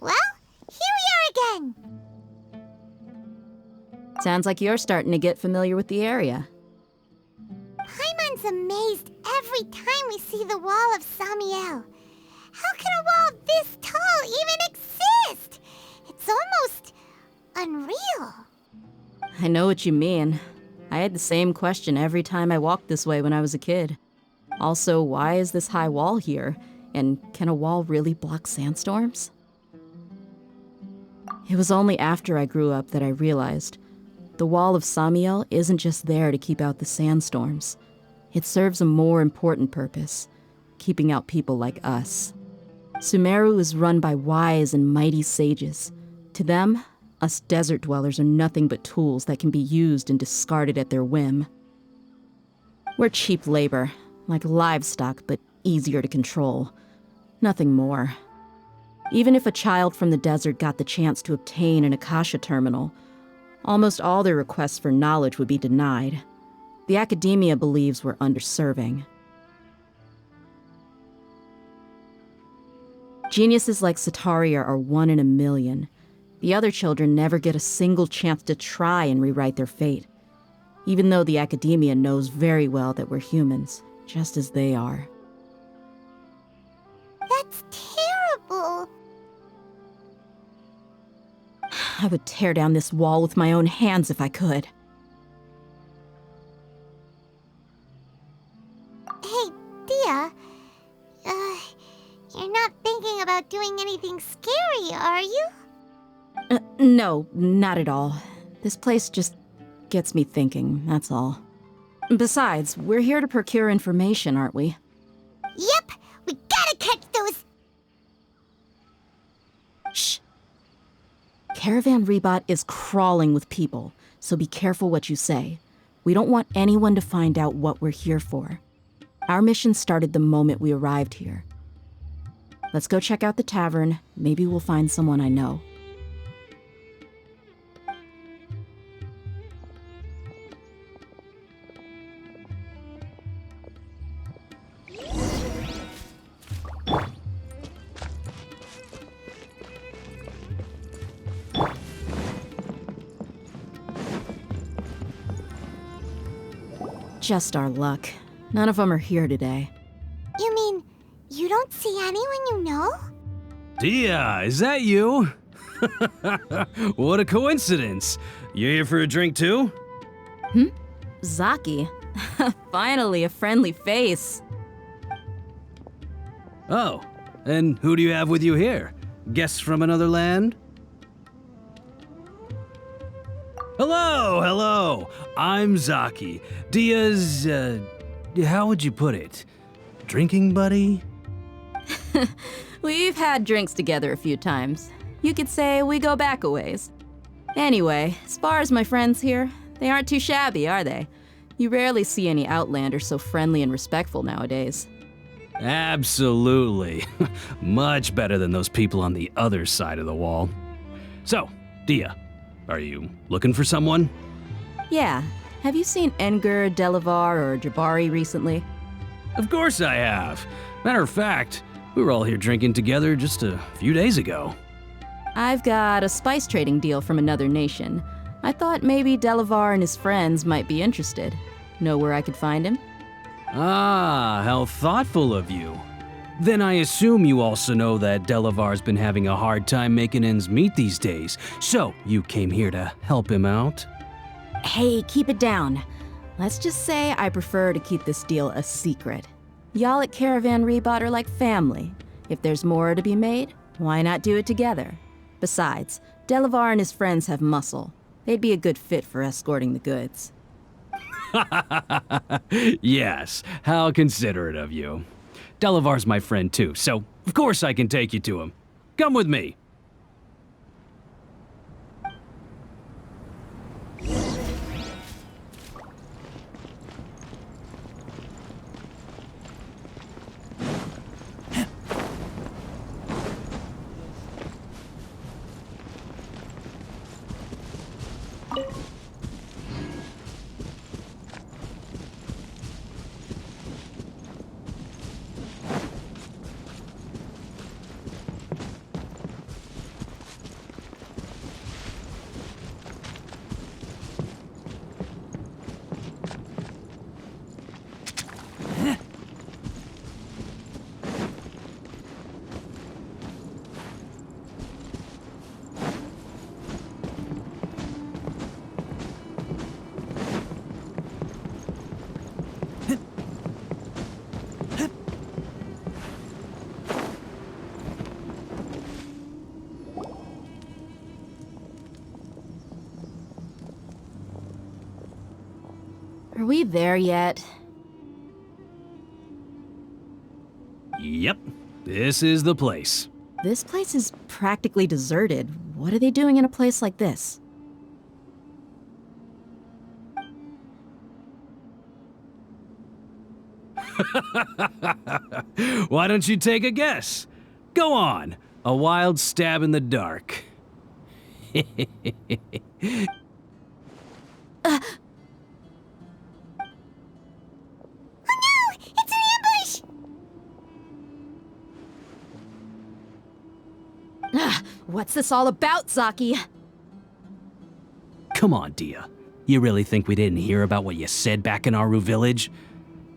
Well, here we are again. Sounds like you're starting to get familiar with the area. Paimon's amazed every time we see the wall of Samiel. How can a wall this tall even exist? It's almost unreal. I know what you mean. I had the same question every time I walked this way when I was a kid. Also, why is this high wall here? And can a wall really block sandstorms? It was only after I grew up that I realized the wall of Samiel isn't just there to keep out the sandstorms. It serves a more important purpose, keeping out people like us. Sumeru is run by wise and mighty sages. To them, us desert dwellers are nothing but tools that can be used and discarded at their whim. We're cheap labor, like livestock, but easier to control. Nothing more. Even if a child from the desert got the chance to obtain an Akasha terminal, almost all their requests for knowledge would be denied. The academia believes we're underserving. Geniuses like Sataria are 1 in a million. The other children never get a single chance to try and rewrite their fate, even though the academia knows very well that we're humans, just as they are. That's terrible. I would tear down this wall with my own hands if I could. Hey, Dia. You're not thinking about doing anything scary, are you? No, not at all. This place just gets me thinking, that's all. Besides, we're here to procure information, aren't we? Yep, we gotta catch those... Shh. Caravan Rebot is crawling with people, so be careful what you say. We don't want anyone to find out what we're here for. Our mission started the moment we arrived here. Let's go check out the tavern. Maybe we'll find someone I know. Just our luck. None of them are here today. You mean, you don't see anyone you know? Dia, is that you? What a coincidence. You here for a drink too? Zaki. Finally, a friendly face. Oh, and who do you have with you here? Guests from another land? Hello. I'm Zaki. Dia's, how would you put it? Drinking buddy? We've had drinks together a few times. You could say we go back a ways. Anyway, as far as my friends here, they aren't too shabby, are they? You rarely see any Outlanders so friendly and respectful nowadays. Absolutely. Much better than those people on the other side of the wall. So, Dia, are you looking for someone? Yeah. Have you seen Enger, Delavar, or Jabari recently? Of course I have. Matter of fact, we were all here drinking together just a few days ago. I've got a spice trading deal from another nation. I thought maybe Delavar and his friends might be interested. Know where I could find him? Ah, how thoughtful of you. Then I assume you also know that Delavar's been having a hard time making ends meet these days, so you came here to help him out? Hey, keep it down. Let's just say I prefer to keep this deal a secret. Y'all at Caravan Rebot are like family. If there's more to be made, why not do it together? Besides, Delavar and his friends have muscle. They'd be a good fit for escorting the goods. Yes, how considerate of you. Delavar's my friend too, so of course I can take you to him. Come with me. there yet? Yep, this is the place. This place is practically deserted. What are they doing in a place like this? Why don't you take a guess? Go on, a wild stab in the dark. It's an ambush! What's this all about, Zaki? Come on, Dia. You really think we didn't hear about what you said back in Aru village?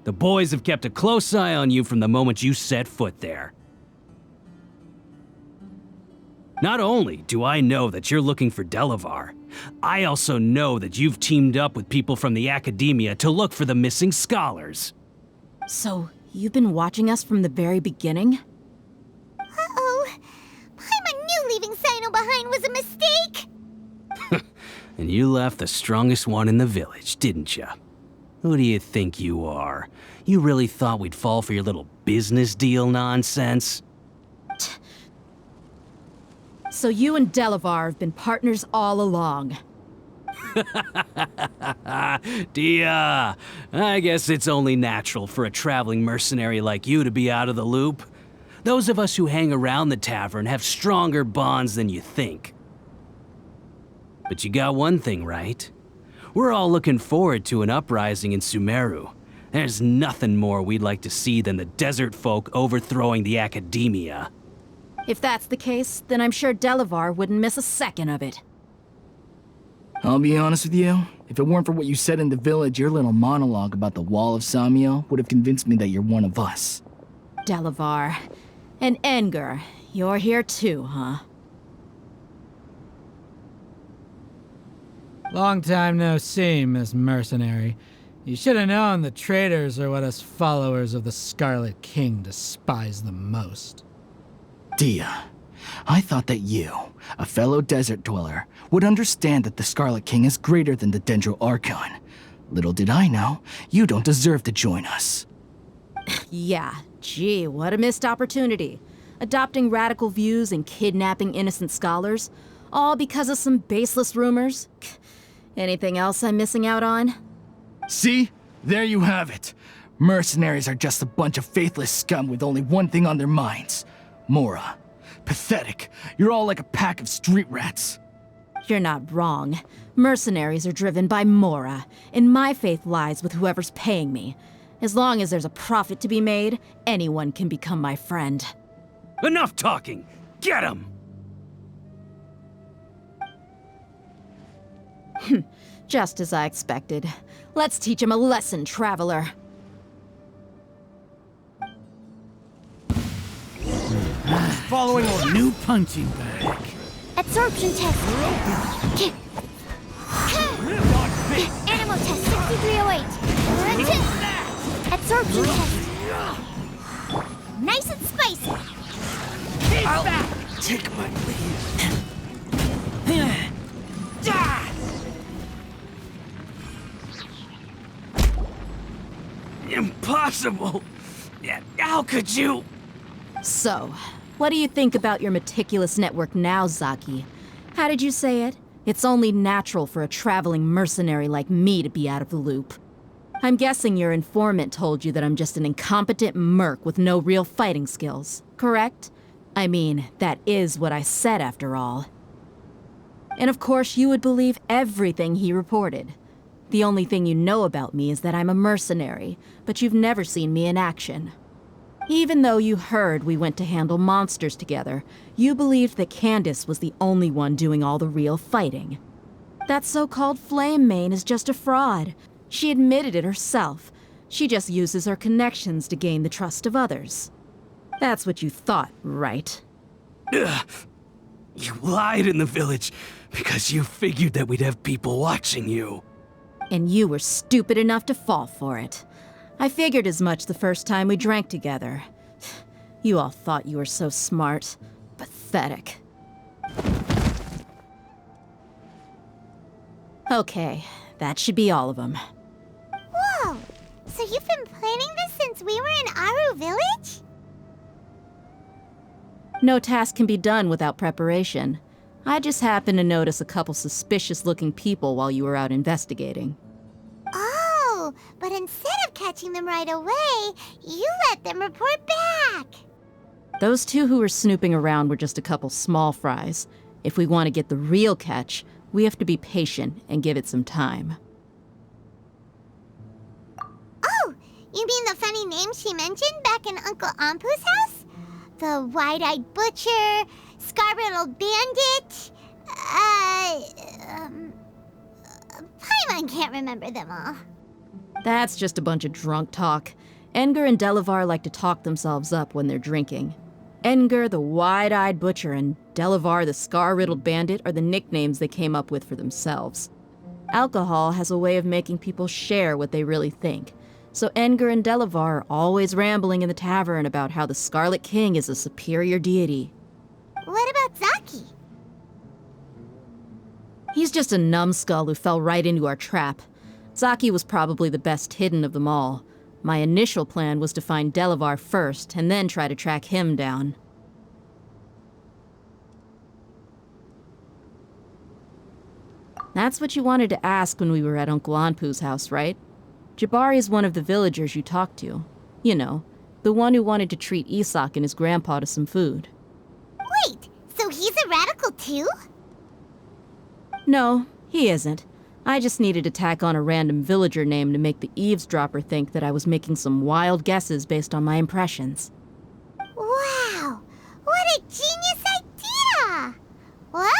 The boys have kept a close eye on you from the moment you set foot there. Not only do I know that you're looking for Delavar, I also know that you've teamed up with people from the academia to look for the missing scholars. So, you've been watching us from the very beginning? Uh-oh. Paimon knew leaving Sino behind was a mistake! And you left the strongest one in the village, didn't you? Who do you think you are? You really thought we'd fall for your little business deal nonsense? So you and Delavar have been partners all along. Dia, I guess it's only natural for a traveling mercenary like you to be out of the loop. Those of us who hang around the tavern have stronger bonds than you think. But you got one thing right. We're all looking forward to an uprising in Sumeru. There's nothing more we'd like to see than the desert folk overthrowing the academia. If that's the case, then I'm sure Delavar wouldn't miss a second of it. I'll be honest with you, if it weren't for what you said in the village, your little monologue about the Wall of Samiel would have convinced me that you're one of us. Delavar. And Enger, you're here too, huh? Long time no see, Miss Mercenary. You should have known the traitors are what us followers of the Scarlet King despise the most. Dia, I thought that you, a fellow desert dweller, would understand that the Scarlet King is greater than the Dendro Archon. Little did I know, you don't deserve to join us. Yeah, gee, what a missed opportunity. Adopting radical views and kidnapping innocent scholars, all because of some baseless rumors. Anything else I'm missing out on? See? There you have it. Mercenaries are just a bunch of faithless scum with only one thing on their minds. Mora. Pathetic. You're all like a pack of street rats. You're not wrong. Mercenaries are driven by Mora, and my faith lies with whoever's paying me. As long as there's a profit to be made, anyone can become my friend. Enough talking! Get him! Just as I expected. Let's teach him a lesson, traveler. Following a new punching bag. Absorption test. Animal test 6308. Absorption test. Nice and spicy. I'll take my leave. Impossible! Yeah, how could you? So, what do you think about your meticulous network now, Zaki? How did you say it? It's only natural for a traveling mercenary like me to be out of the loop. I'm guessing your informant told you that I'm just an incompetent merc with no real fighting skills, correct? I mean, that is what I said after all. And of course you would believe everything he reported. The only thing you know about me is that I'm a mercenary, but you've never seen me in action. Even though you heard we went to handle monsters together, you believed that Candace was the only one doing all the real fighting. That so-called Flame Mane is just a fraud. She admitted it herself. She just uses her connections to gain the trust of others. That's what you thought, right? Ugh. You lied in the village because you figured that we'd have people watching you. And you were stupid enough to fall for it. I figured as much the first time we drank together. You all thought you were so smart. Pathetic. Okay, that should be all of them. Whoa! So you've been planning this since we were in Aru Village? No task can be done without preparation. I just happened to notice a couple suspicious-looking people while you were out investigating. Oh, but instead of catching them right away, you let them report back. Those two who were snooping around were just a couple small fries. If we want to get the real catch, we have to be patient and give it some time. Oh, you mean the funny name she mentioned back in Uncle Ampu's house? The wide-eyed butcher, scar-riddled bandit, Paimon can't remember them all. That's just a bunch of drunk talk. Edgar and Delavar like to talk themselves up when they're drinking. Edgar, the wide-eyed butcher, and Delavar, the scar-riddled bandit, are the nicknames they came up with for themselves. Alcohol has a way of making people share what they really think. So Edgar and Delavar are always rambling in the tavern about how the Scarlet King is a superior deity. What about Zaki? He's just a numbskull who fell right into our trap. Zaki was probably the best hidden of them all. My initial plan was to find Delavar first, and then try to track him down. That's what you wanted to ask when we were at Uncle Anpu's house, right? Jabari is one of the villagers you talked to. You know, the one who wanted to treat Isak and his grandpa to some food. Wait, so he's a radical too? No, he isn't. I just needed to tack on a random villager name to make the eavesdropper think that I was making some wild guesses based on my impressions. Wow, what a genius idea! Well,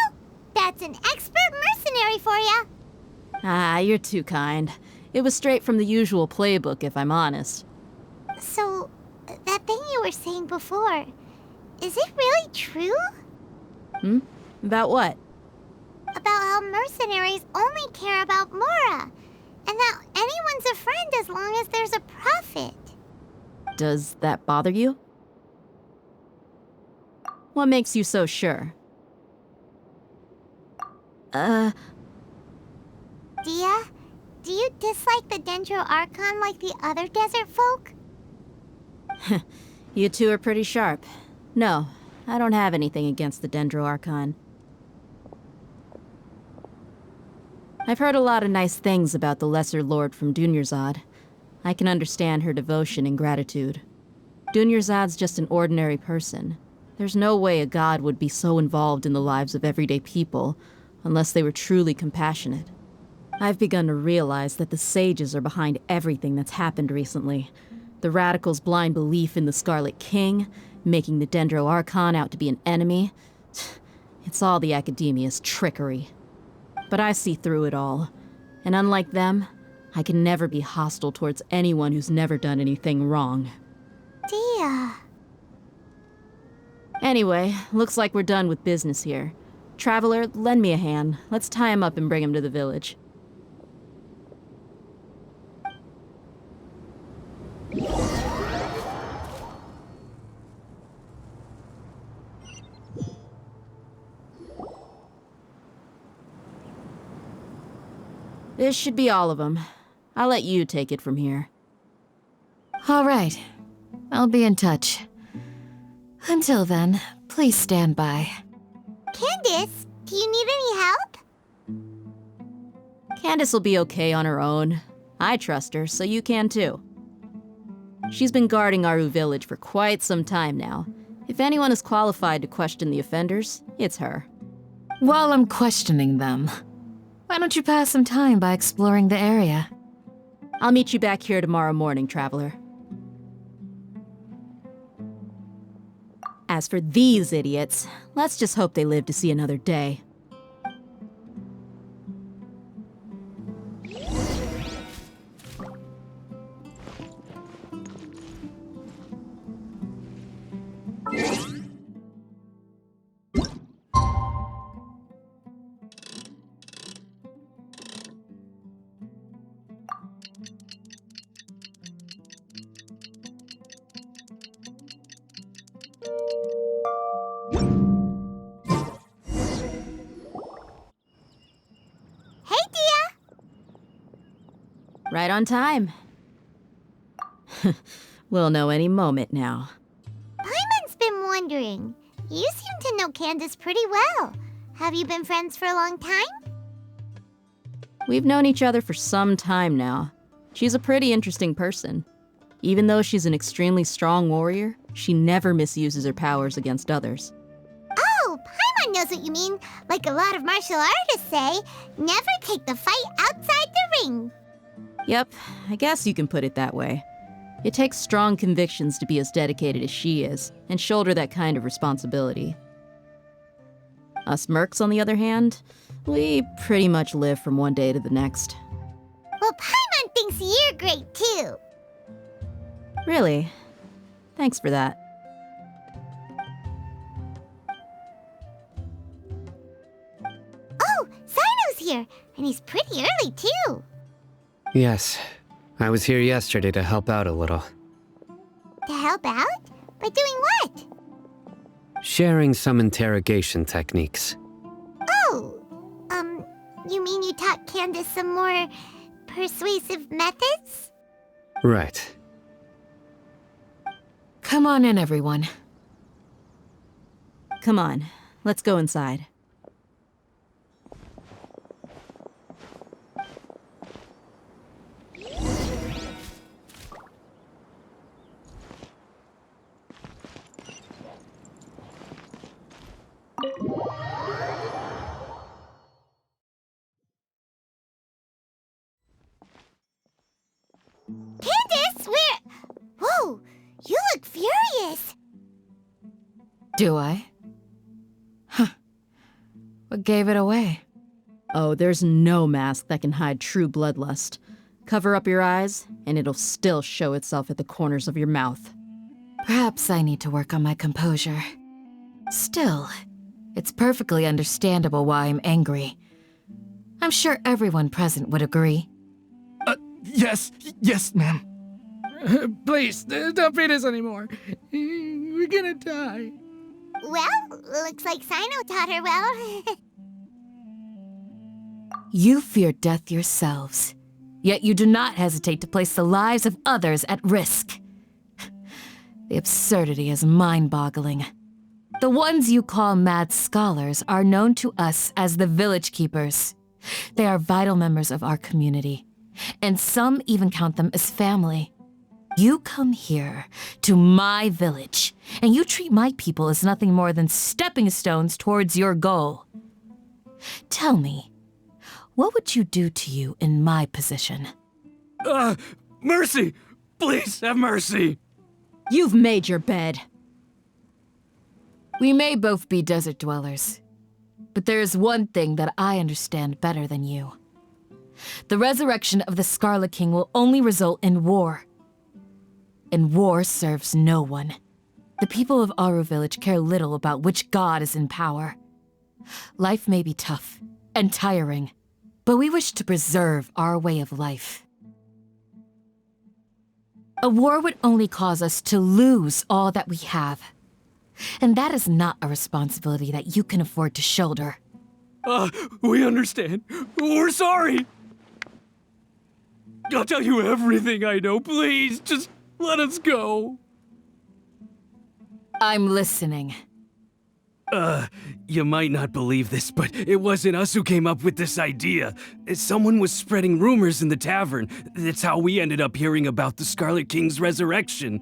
that's an expert mercenary for ya. Ah, you're too kind. It was straight from the usual playbook, if I'm honest. So, that thing you were saying before, is it really true? About what? About how mercenaries only care about Mora, and that anyone's a friend as long as there's a profit. Does that bother you? What makes you so sure? Dia, do you dislike the Dendro Archon like the other desert folk? You two are pretty sharp. No, I don't have anything against the Dendro Archon. I've heard a lot of nice things about the Lesser Lord from Dunyarzad. I can understand her devotion and gratitude. Dunyarzad's just an ordinary person. There's no way a god would be so involved in the lives of everyday people, unless they were truly compassionate. I've begun to realize that the sages are behind everything that's happened recently. The radicals' blind belief in the Scarlet King, making the Dendro Archon out to be an enemy. It's all the academia's trickery. But I see through it all. And unlike them, I can never be hostile towards anyone who's never done anything wrong. Dia. Anyway, looks like we're done with business here. Traveler, lend me a hand. Let's tie him up and bring him to the village. This should be all of them. I'll let you take it from here. All right. I'll be in touch. Until then, please stand by. Candace, do you need any help? Candace will be okay on her own. I trust her, so you can too. She's been guarding Aru Village for quite some time now. If anyone is qualified to question the offenders, it's her. While I'm questioning them, why don't you pass some time by exploring the area? I'll meet you back here tomorrow morning, Traveler. As for these idiots, let's just hope they live to see another day. Right on time. We'll know any moment now. Paimon's been wondering. You seem to know Candace pretty well. Have you been friends for a long time? We've known each other for some time now. She's a pretty interesting person. Even though she's an extremely strong warrior, she never misuses her powers against others. Oh, Paimon knows what you mean. Like a lot of martial artists say, never take the fight outside the ring. Yep, I guess you can put it that way. It takes strong convictions to be as dedicated as she is, and shoulder that kind of responsibility. Us mercs, on the other hand, we pretty much live from one day to the next. Well, Paimon thinks you're great too. Really? Thanks for that. Oh, Sino's here, and he's pretty early too. Yes. I was here yesterday to help out a little. To help out? By doing what? Sharing some interrogation techniques. Oh, you mean you taught Candace some more persuasive methods? Right. Come on in, everyone. Come on, let's go inside. Candace, where? Whoa, you look furious. Do I? Huh. What gave it away? Oh, there's no mask that can hide true bloodlust. Cover up your eyes, and it'll still show itself at the corners of your mouth. Perhaps I need to work on my composure. Still, it's perfectly understandable why I'm angry. I'm sure everyone present would agree. Yes, ma'am. Please, don't beat us anymore. We're gonna die. Well, looks like Sino taught her well. You fear death yourselves, yet you do not hesitate to place the lives of others at risk. The absurdity is mind-boggling. The ones you call mad scholars are known to us as the Village Keepers. They are vital members of our community, and some even count them as family. You come here, to my village, and you treat my people as nothing more than stepping stones towards your goal. Tell me, what would you do to you in my position? Mercy! Please have mercy! You've made your bed. We may both be desert dwellers, but there is one thing that I understand better than you. The resurrection of the Scarlet King will only result in war. And war serves no one. The people of Aru Village care little about which god is in power. Life may be tough and tiring, but we wish to preserve our way of life. A war would only cause us to lose all that we have. And that is not a responsibility that you can afford to shoulder. We understand. We're sorry. I'll tell you everything I know. Please, just let us go. I'm listening. You might not believe this, but it wasn't us who came up with this idea. Someone was spreading rumors in the tavern. That's how we ended up hearing about the Scarlet King's resurrection.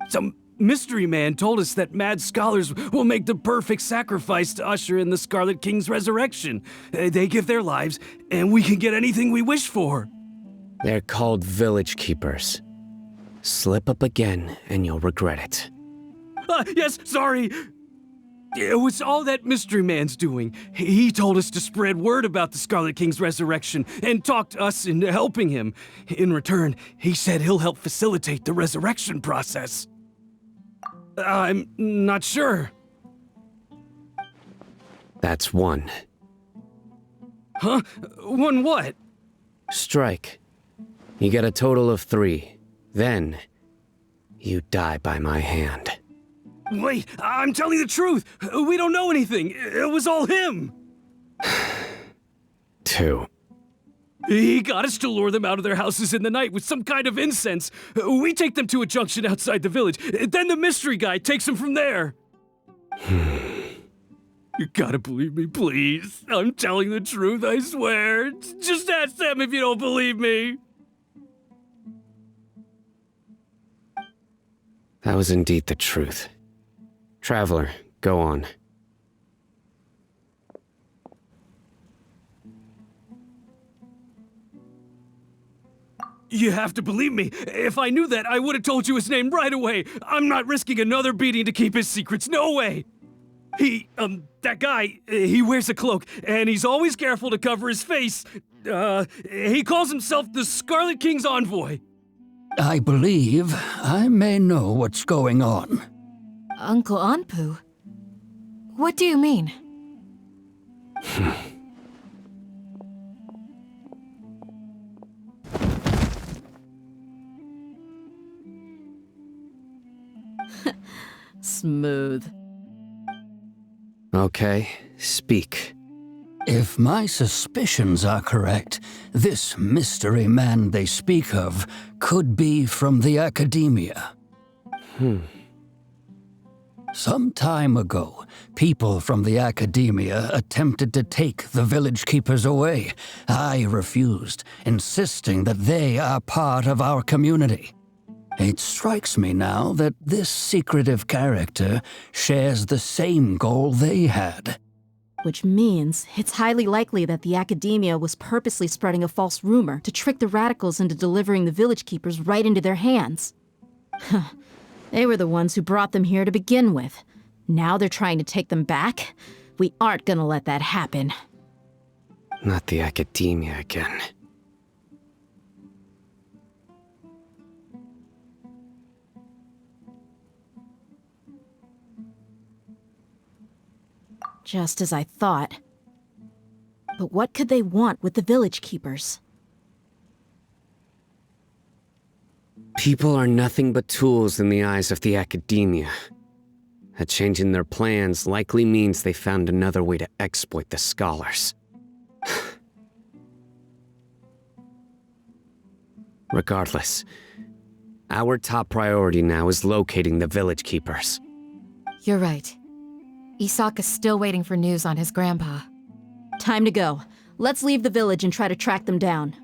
Some mystery man told us that mad scholars will make the perfect sacrifice to usher in the Scarlet King's resurrection. They give their lives, and we can get anything we wish for. They're called Village Keepers. Slip up again, and you'll regret it. Yes, sorry. It was all that mystery man's doing. He told us to spread word about the Scarlet King's resurrection and talked us into helping him. In return, he said he'll help facilitate the resurrection process. I'm not sure. That's one. Huh? One what? Strike. You get a total of 3. Then, you die by my hand. Wait, I'm telling the truth. We don't know anything. It was all him. 2. He got us to lure them out of their houses in the night with some kind of incense. We take them to a junction outside the village. Then the mystery guy takes them from there. You gotta believe me, please. I'm telling the truth, I swear. Just ask them if you don't believe me. That was indeed the truth. Traveler, go on. You have to believe me. If I knew that, I would have told you his name right away. I'm not risking another beating to keep his secrets. No way. That guy, he wears a cloak, and he's always careful to cover his face. He calls himself the Scarlet King's envoy. I believe I may know what's going on. Uncle Anpu? What do you mean? Smooth. Okay, speak. If my suspicions are correct, this mystery man they speak of could be from the academia. Some time ago, people from the academia attempted to take the village keepers away. I refused, insisting that they are part of our community. It strikes me now that this secretive character shares the same goal they had. Which means it's highly likely that the academia was purposely spreading a false rumor to trick the radicals into delivering the village keepers right into their hands. They were the ones who brought them here to begin with. Now they're trying to take them back? We aren't gonna let that happen. Not the academia again. Just as I thought. But what could they want with the village keepers? People are nothing but tools in the eyes of the academia. A change in their plans likely means they found another way to exploit the scholars. Regardless, our top priority now is locating the village keepers. You're right. Isak is still waiting for news on his grandpa. Time to go. Let's leave the village and try to track them down.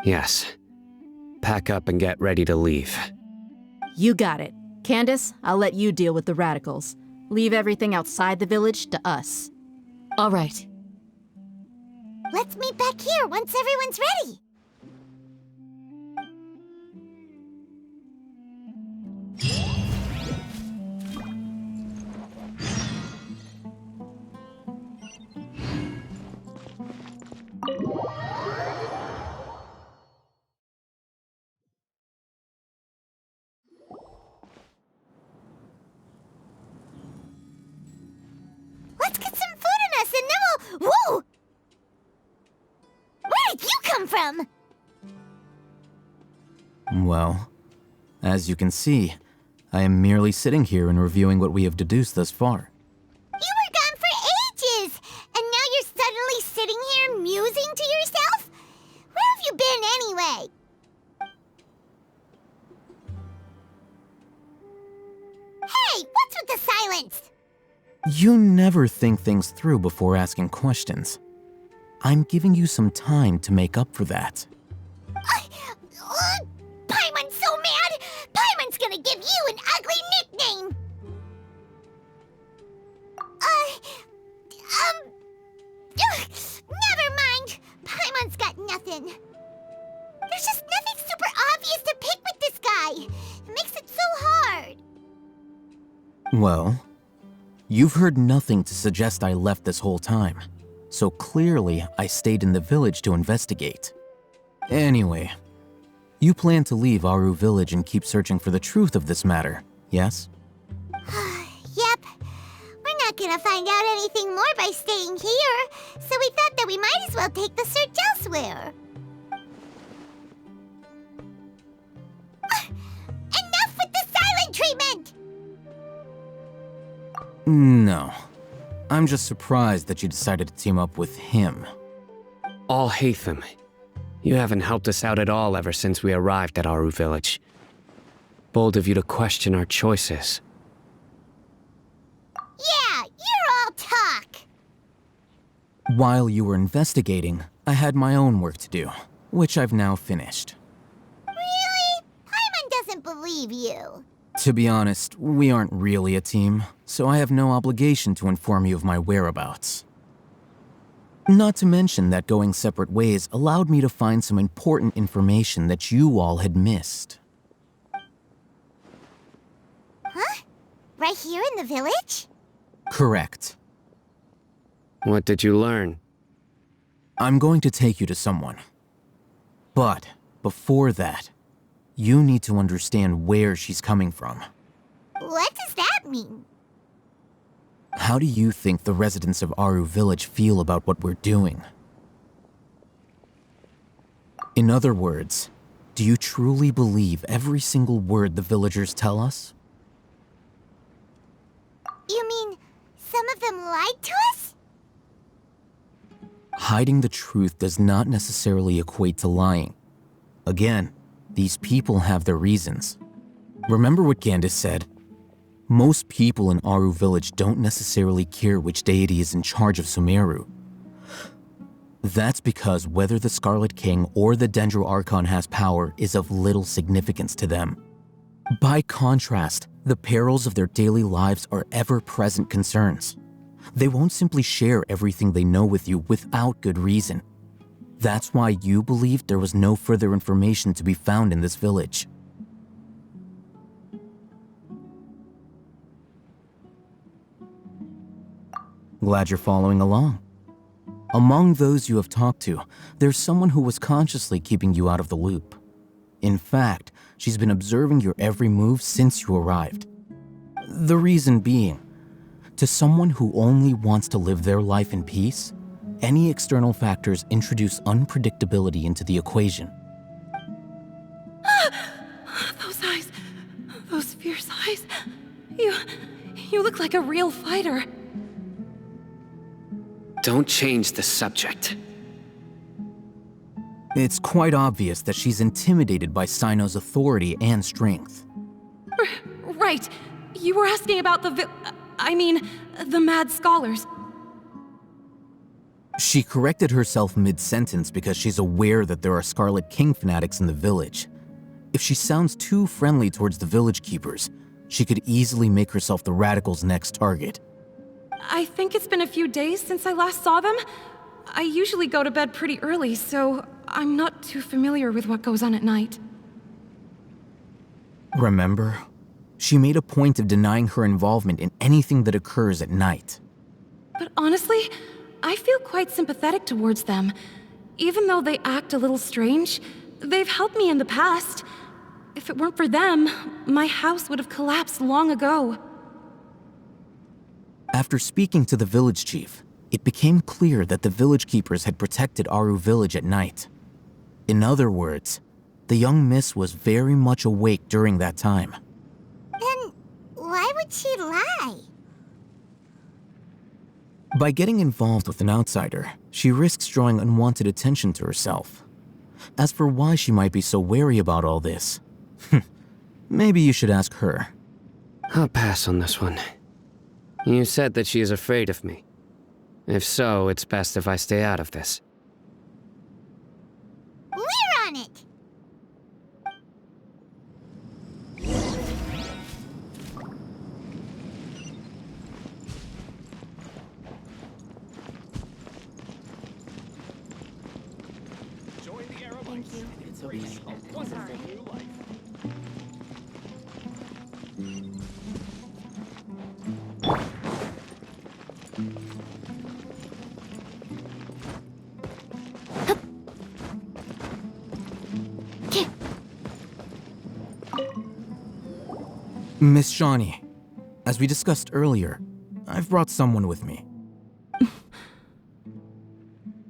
Yes. Pack up and get ready to leave. You got it. Candace, I'll let you deal with the radicals. Leave everything outside the village to us. All right. Let's meet back here once everyone's ready. Let's get some food in us and then we'll... Whoa! Where did you come from? Well, as you can see, I am merely sitting here and reviewing what we have deduced thus far. You were gone for ages, and now you're suddenly sitting here musing to yourself? Where have you been anyway? Hey, what's with the silence? You never think things through before asking questions. I'm giving you some time to make up for that. Paimon's so mad! Paimon's gonna give you an ugly nickname! Never mind! Paimon's got nothing. There's just nothing super obvious to pick with this guy. It makes it so hard. Well, you've heard nothing to suggest I left this whole time, so clearly I stayed in the village to investigate. Anyway, you plan to leave Aru village and keep searching for the truth of this matter, yes? Yep. We're not gonna find out anything more by staying here, so we thought that we might as well take the search elsewhere. Enough with the silent treatment! No. I'm just surprised that you decided to team up with him. Alhacen, You haven't helped us out at all ever since we arrived at Aru Village. Bold of you to question our choices. Yeah, you're all talk. While you were investigating, I had my own work to do, which I've now finished. Really? Paimon doesn't believe you. To be honest, we aren't really a team, so I have no obligation to inform you of my whereabouts. Not to mention that going separate ways allowed me to find some important information that you all had missed. Huh? Right here in the village? Correct. What did you learn? I'm going to take you to someone. But before that, you need to understand where she's coming from. What does that mean? How do you think the residents of Aru Village feel about what we're doing? In other words, do you truly believe every single word the villagers tell us? You mean some of them lied to us? Hiding the truth does not necessarily equate to lying. Again, these people have their reasons. Remember what Gandis said? Most people in Aru Village don't necessarily care which deity is in charge of Sumeru. That's because whether the Scarlet King or the Dendro Archon has power is of little significance to them. By contrast, the perils of their daily lives are ever-present concerns. They won't simply share everything they know with you without good reason. That's why you believed there was no further information to be found in this village. Glad you're following along. Among those you have talked to, there's someone who was consciously keeping you out of the loop. In fact, she's been observing your every move since you arrived. The reason being, to someone who only wants to live their life in peace, any external factors introduce unpredictability into the equation. Those eyes. Those fierce eyes. You look like a real fighter. Don't change the subject. It's quite obvious that she's intimidated by Sino's authority and strength. Right. You were asking about the mad scholars. She corrected herself mid-sentence because she's aware that there are Scarlet King fanatics in the village. If she sounds too friendly towards the village keepers, she could easily make herself the radicals' next target. I think it's been a few days since I last saw them. I usually go to bed pretty early, so I'm not too familiar with what goes on at night. Remember? She made a point of denying her involvement in anything that occurs at night. But honestly, I feel quite sympathetic towards them. Even though they act a little strange, they've helped me in the past. If it weren't for them, my house would have collapsed long ago. After speaking to the village chief, it became clear that the village keepers had protected Aru Village at night. In other words, the young miss was very much awake during that time. Then why would she lie? By getting involved with an outsider, she risks drawing unwanted attention to herself. As for why she might be so wary about all this, maybe you should ask her. I'll pass on this one. You said that she is afraid of me. If so, it's best if I stay out of this. We're on it! Thank you. It's a wonderful new life. Miss Shawnee, as we discussed earlier, I've brought someone with me.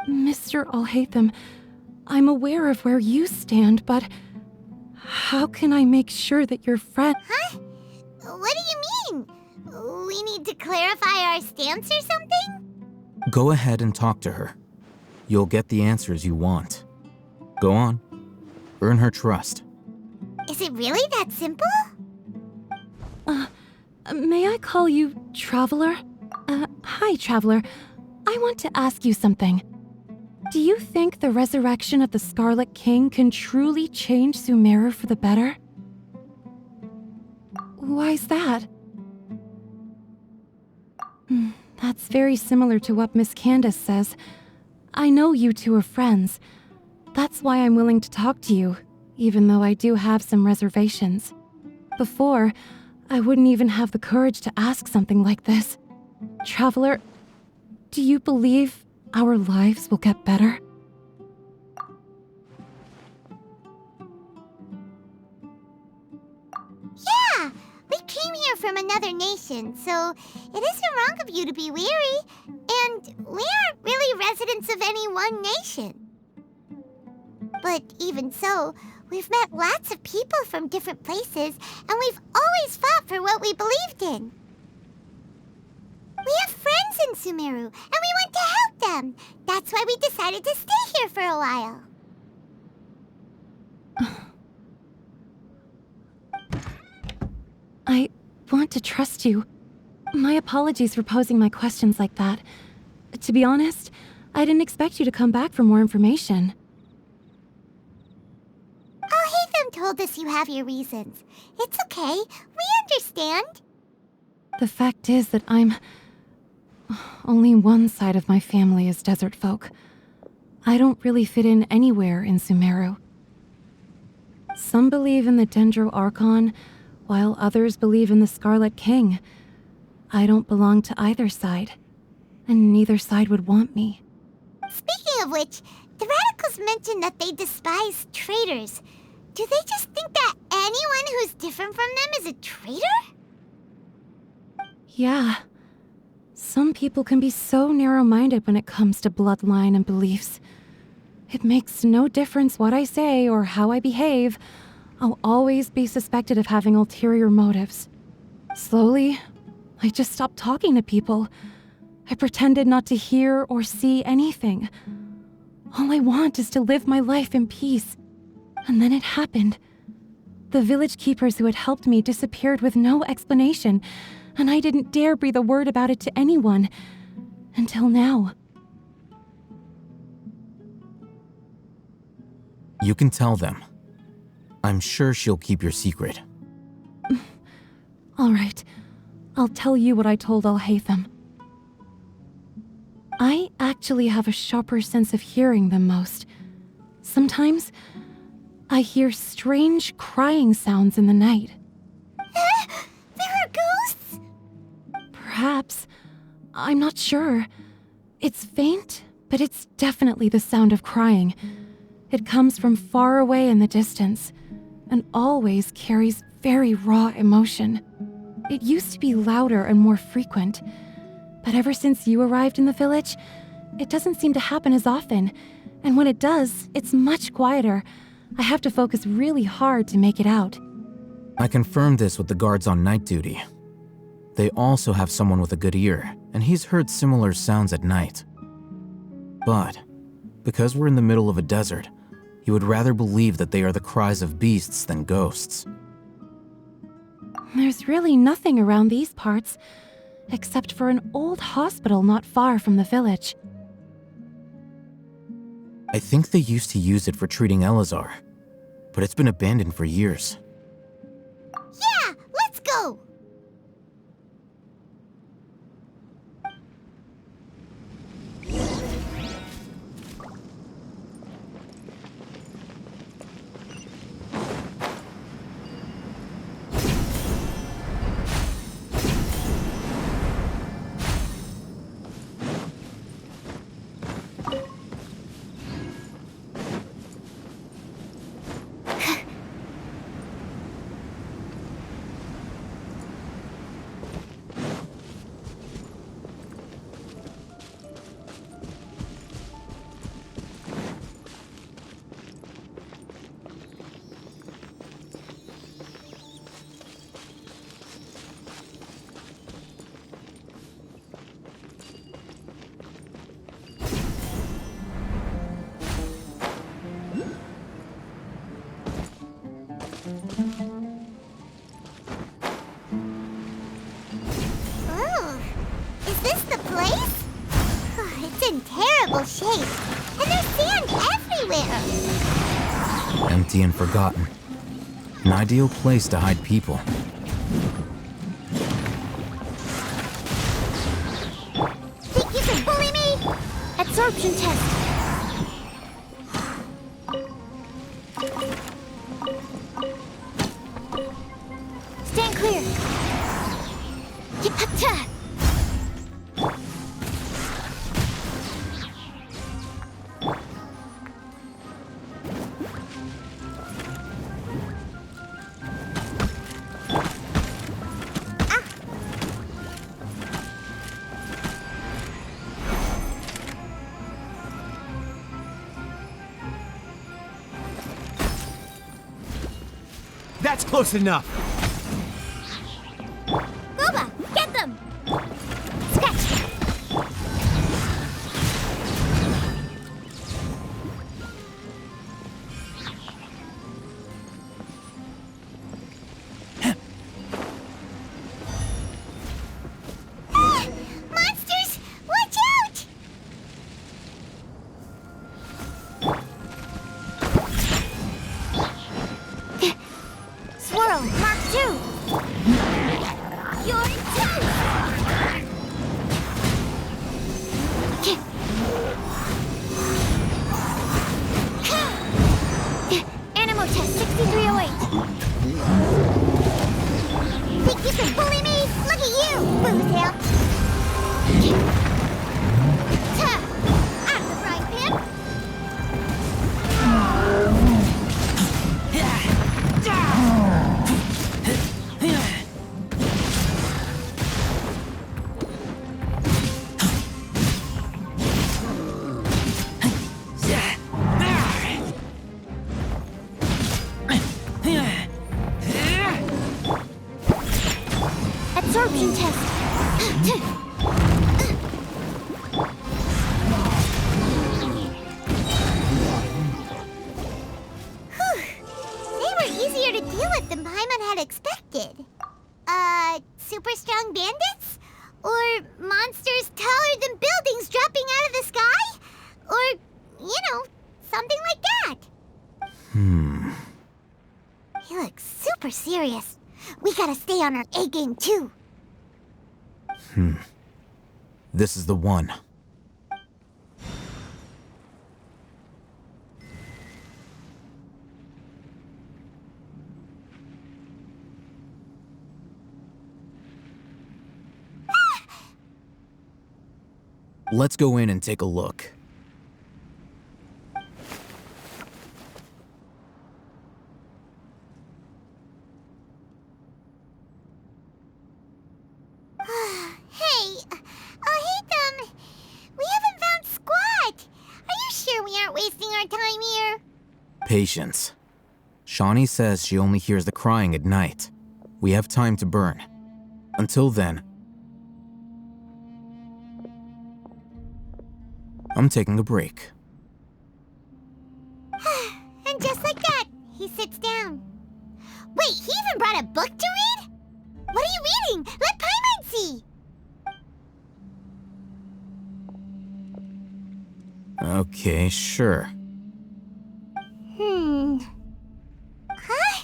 Mr. Alhacen, I'm aware of where you stand, but how can I make sure that your friend— Huh? What do you mean? We need to clarify our stance or something? Go ahead and talk to her. You'll get the answers you want. Go on. Earn her trust. Is it really that simple? May I call you Traveler? Hi, Traveler. I want to ask you something. Do you think the resurrection of the Scarlet King can truly change Sumeru for the better? Why's that? That's very similar to what Miss Candace says. I know you two are friends. That's why I'm willing to talk to you, even though I do have some reservations. Before, I wouldn't even have the courage to ask something like this. Traveler, do you believe our lives will get better? Yeah! We came here from another nation, so it isn't wrong of you to be weary. And we aren't really residents of any one nation. But even so, we've met lots of people from different places, and we've always fought for what we believed in. We have friends in Sumeru, and we want to help them. That's why we decided to stay here for a while. I want to trust you. My apologies for posing my questions like that. To be honest, I didn't expect you to come back for more information. Alhacen told us you have your reasons. It's okay. We understand. The fact is that only one side of my family is desert folk. I don't really fit in anywhere in Sumeru. Some believe in the Dendro Archon, while others believe in the Scarlet King. I don't belong to either side, and neither side would want me. Speaking of which, the Radicals mentioned that they despise traitors. Do they just think that anyone who's different from them is a traitor? Yeah. Some people can be so narrow-minded when it comes to bloodline and beliefs. It makes no difference what I say or how I behave. I'll always be suspected of having ulterior motives. Slowly, I just stopped talking to people. I pretended not to hear or see anything. All I want is to live my life in peace. And then it happened. The village keepers who had helped me disappeared with no explanation, and I didn't dare breathe a word about it to anyone. Until now. You can tell them. I'm sure she'll keep your secret. All right. I'll tell you what I told Alhacen. I actually have a sharper sense of hearing than most. Sometimes, I hear strange crying sounds in the night. There are ghosts? Perhaps. I'm not sure. It's faint, but it's definitely the sound of crying. It comes from far away in the distance, and always carries very raw emotion. It used to be louder and more frequent, but ever since you arrived in the village, it doesn't seem to happen as often, and when it does, it's much quieter. I have to focus really hard to make it out. I confirmed this with the guards on night duty. They also have someone with a good ear, and he's heard similar sounds at night. But, because we're in the middle of a desert, he would rather believe that they are the cries of beasts than ghosts. There's really nothing around these parts, except for an old hospital not far from the village. I think they used to use it for treating Elazar, but it's been abandoned for years. Yeah, let's go! unrecognizable shape. And there's sand everywhere. Empty and forgotten. An ideal place to hide people. Think you can bully me? Absorption test. Stand clear. Yapata! That's close enough. Boba, get them! Scratch! Ah! Monsters! Watch out! Swirl, Mark 2! You're intense! Animal test 6308. Think you can bully me? Look at you, Bootail! Out of the frying pan! Absorption test. Whew. They were easier to deal with than Paimon had expected. Super strong bandits? Or monsters taller than buildings dropping out of the sky? Or, something like that. He looks super serious. We gotta stay on our A game too. This is the one. Let's go in and take a look. Hey, Alhacen, we haven't found squat. Are you sure we aren't wasting our time here? Patience. Shawnee says she only hears the crying at night. We have time to burn. Until then, I'm taking a break. And just like that, he sits down. Wait, he even brought a book to read? What are you reading? Let Paimon see! Okay, sure. Huh?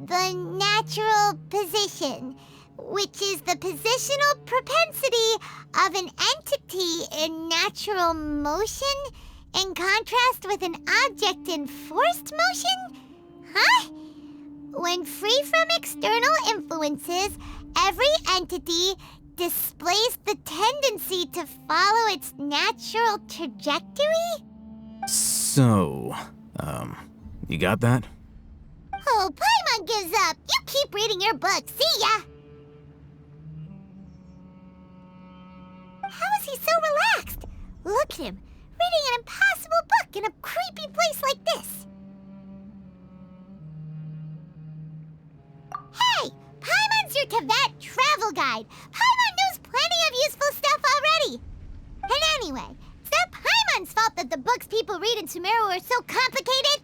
The natural position, which is the positional propensity of an entity in natural motion in contrast with an object in forced motion? Huh? When free from external influences, every entity displays the tendency to follow its natural trajectory? So, you got that? Oh, Paimon gives up. You keep reading your book. See ya! How is he so relaxed? Look at him, reading an impossible book in a creepy place like this. Hey! Paimon's your Teyvat travel guide. Paimon knows plenty of useful stuff already. And anyway, it's not Paimon's fault that the books people read in Sumeru are so complicated.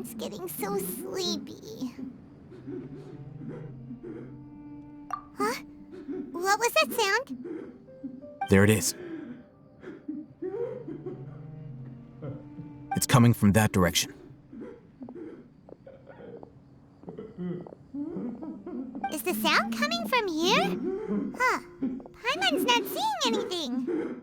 Paimon's getting so sleepy. Huh? What was that sound? There it is. It's coming from that direction. Is the sound coming from here? Huh. Paimon's not seeing anything.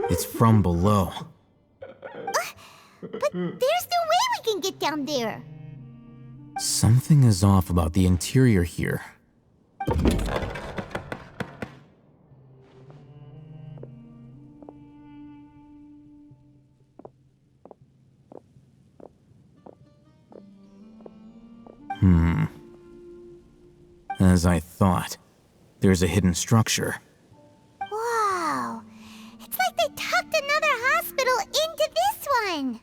It's from below. But there's no way we can get down there. Something is off about the interior here. As I thought, there's a hidden structure. Wow. It's like they tucked another hospital into this one.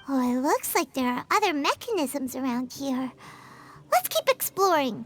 Oh, it looks like there are other mechanisms around here. Let's keep exploring.